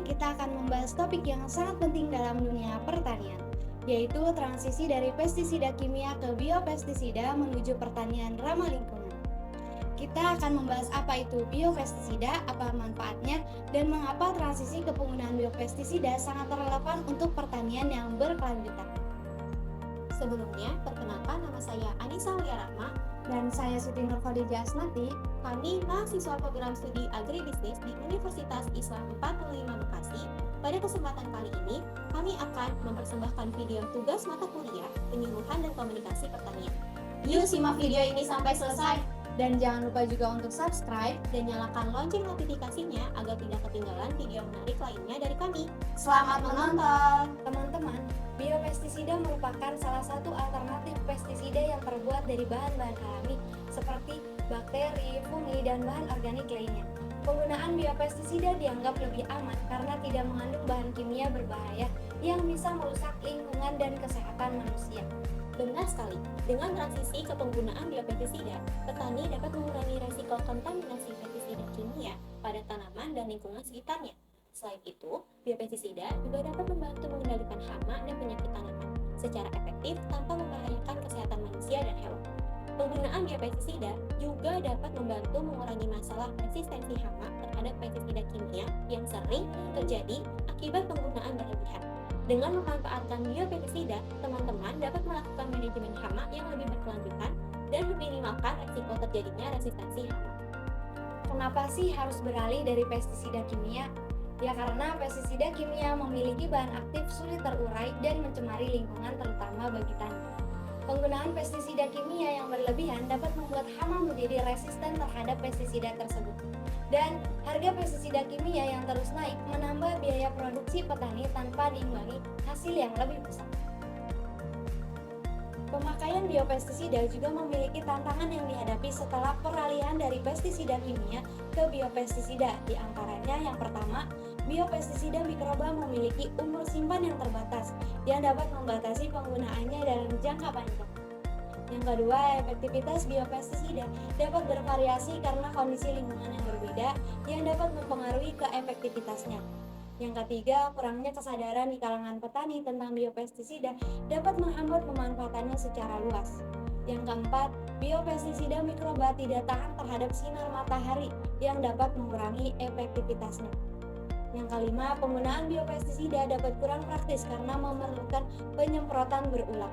kita akan membahas topik yang sangat penting dalam dunia pertanian, yaitu transisi dari pestisida kimia ke biopestisida menuju pertanian ramah lingkungan. Kita akan membahas apa itu biopestisida, apa manfaatnya, dan mengapa transisi ke penggunaan biopestisida sangat relevan untuk pertanian yang berkelanjutan. Sebelumnya, perkenalkan nama saya Anissa Wiarahma. Dan saya Siti Nur Khadijah Asnati. Kami mahasiswa program studi agribisnis di Universitas Islam 45 Bekasi. Pada kesempatan kali ini, kami akan mempersembahkan video tugas mata kuliah Penyuluhan dan Komunikasi Pertanian. Yuk simak video ini sampai selesai! Dan jangan lupa juga untuk subscribe Dan nyalakan lonceng notifikasinya agar tidak ketinggalan video menarik lainnya dari kami. Selamat menonton! Teman-teman, biopestisida merupakan salah satu alternatif pestisida yang terbuat dari bahan-bahan alami seperti bakteri, fungi, dan bahan organik lainnya. Penggunaan biopestisida dianggap lebih aman karena tidak mengandung bahan kimia berbahaya yang bisa merusak lingkungan dan kesehatan manusia. Benar sekali, dengan transisi ke penggunaan biopestisida, petani dapat mengurangi resiko kontaminasi pestisida kimia pada tanaman dan lingkungan sekitarnya. Selain itu, biopestisida juga dapat membantu mengendalikan hama dan penyakit tanaman secara efektif tanpa membahayakan kesehatan manusia dan hewan. Penggunaan biopestisida juga dapat membantu mengurangi masalah resistensi hama terhadap pestisida kimia yang sering terjadi akibat penggunaan berlebihan. Dengan memanfaatkan biopestisida, teman-teman dapat melakukan manajemen hama yang lebih berkelanjutan dan meminimalkan risiko terjadinya resistensi hama. Kenapa sih harus beralih dari pestisida kimia? Ya karena pestisida kimia memiliki bahan aktif sulit terurai dan mencemari lingkungan terutama bagi tani. Penggunaan pestisida kimia yang berlebihan dapat membuat hama menjadi resisten terhadap pestisida tersebut. Dan harga pestisida kimia yang terus naik menambah biaya produksi petani tanpa diimbangi hasil yang lebih besar. Pemakaian biopestisida juga memiliki tantangan yang dihadapi setelah peralihan dari pestisida kimia ke biopestisida. Di antaranya yang pertama, biopestisida mikroba memiliki umur simpan yang terbatas yang dapat membatasi penggunaannya dalam jangka panjang. Yang kedua, efektivitas biopestisida dapat bervariasi karena kondisi lingkungan yang berbeda yang dapat mempengaruhi keefektivitasnya. Yang ketiga, kurangnya kesadaran di kalangan petani tentang biopestisida dapat menghambat pemanfaatannya secara luas. Yang keempat, biopestisida mikroba tidak tahan terhadap sinar matahari yang dapat mengurangi efektivitasnya. Yang kelima, penggunaan biopestisida dapat kurang praktis karena memerlukan penyemprotan berulang.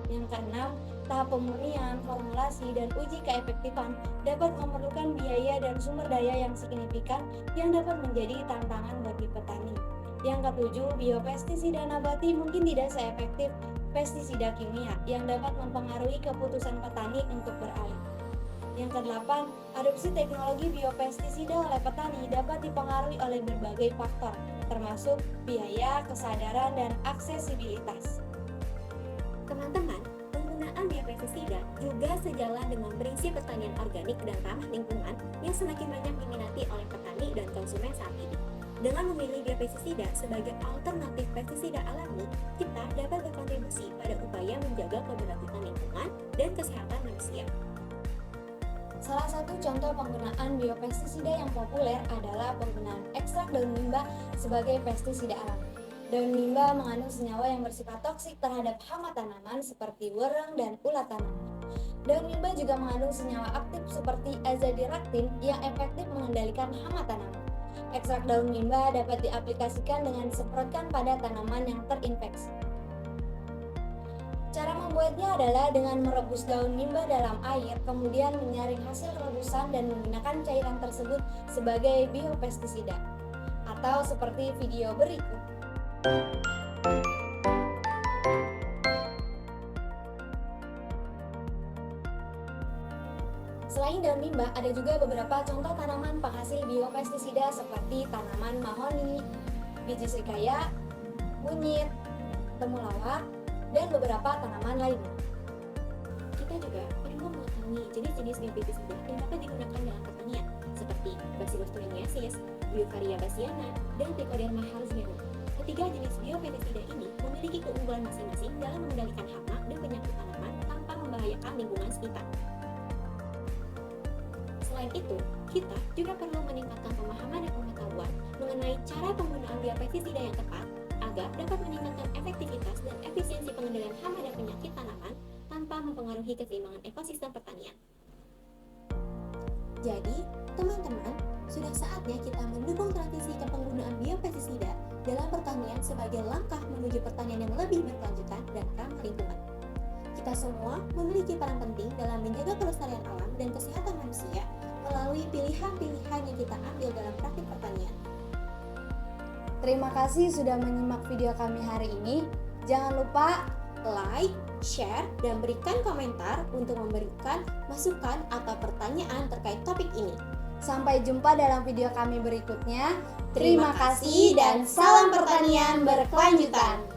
Yang keenam, tahap pemurnian, formulasi, dan uji keefektifan dapat memerlukan biaya dan sumber daya yang signifikan yang dapat menjadi tantangan bagi petani. Yang ketujuh, biopestisida nabati mungkin tidak seefektif pestisida kimia yang dapat mempengaruhi keputusan petani untuk beralih. Yang kedelapan, adopsi teknologi biopestisida oleh petani dapat dipengaruhi oleh berbagai faktor, termasuk biaya, kesadaran, dan aksesibilitas. Teman-teman, penggunaan biopestisida juga sejalan dengan prinsip pertanian organik dan ramah lingkungan yang semakin banyak diminati oleh petani dan konsumen saat ini. Dengan memilih biopestisida sebagai alternatif pestisida alami, kita dapat berkontribusi pada upaya menjaga keberlanjutan lingkungan dan kesehatan manusia. Salah satu contoh penggunaan biopestisida yang populer adalah penggunaan ekstrak daun limbah sebagai pestisida alami. Daun limbah mengandung senyawa yang bersifat toksik terhadap hama tanaman seperti wereng dan ulat tanaman. Daun limbah juga mengandung senyawa aktif seperti azadirachtin yang efektif mengendalikan hama tanaman. Ekstrak daun limbah dapat diaplikasikan dengan disemprotkan pada tanaman yang terinfeksi. Cara membuatnya adalah dengan merebus daun limbah dalam air, kemudian menyaring hasil rebusan dan menggunakan cairan tersebut sebagai biopestisida. Atau seperti video berikut. Selain daun limbah, ada juga beberapa contoh tanaman penghasil biopestisida seperti tanaman mahoni, biji serikaya, kunyit, temulawak, dan beberapa tanaman lainnya. Kita juga perlu mengetahui jenis-jenis biopestisida yang dapat digunakan dalam pertanian, seperti Bacillus thuringiensis, Beauveria bassiana, dan Trichoderma harzmerum. Ketiga jenis biopestisida ini memiliki keunggulan masing-masing dalam mengendalikan hama dan penyakit tanaman tanpa membahayakan lingkungan sekitar. Selain itu, Kita juga perlu meningkatkan pemahaman dan pengetahuan mengenai cara penggunaan biopestisida yang tepat agar dapat meningkatkan efektivitas dan efisiensi pengendalian hama dan penyakit tanaman tanpa mempengaruhi keseimbangan ekosistem pertanian. Jadi, teman-teman, sudah saatnya kita mendukung transisi ke penggunaan biopestisida dalam pertanian sebagai langkah menuju pertanian yang lebih berkelanjutan dan ramah lingkungan. Kita semua memiliki peran penting dalam menjaga kelestarian alam dan kesehatan manusia melalui pilihan-pilihan yang kita ambil dalam praktik pertanian. Terima kasih sudah menyimak video kami hari ini. Jangan lupa Like, share, dan berikan komentar untuk memberikan masukan atau pertanyaan terkait topik ini. sampai jumpa dalam video kami berikutnya. Terima kasih dan salam pertanian berkelanjutan.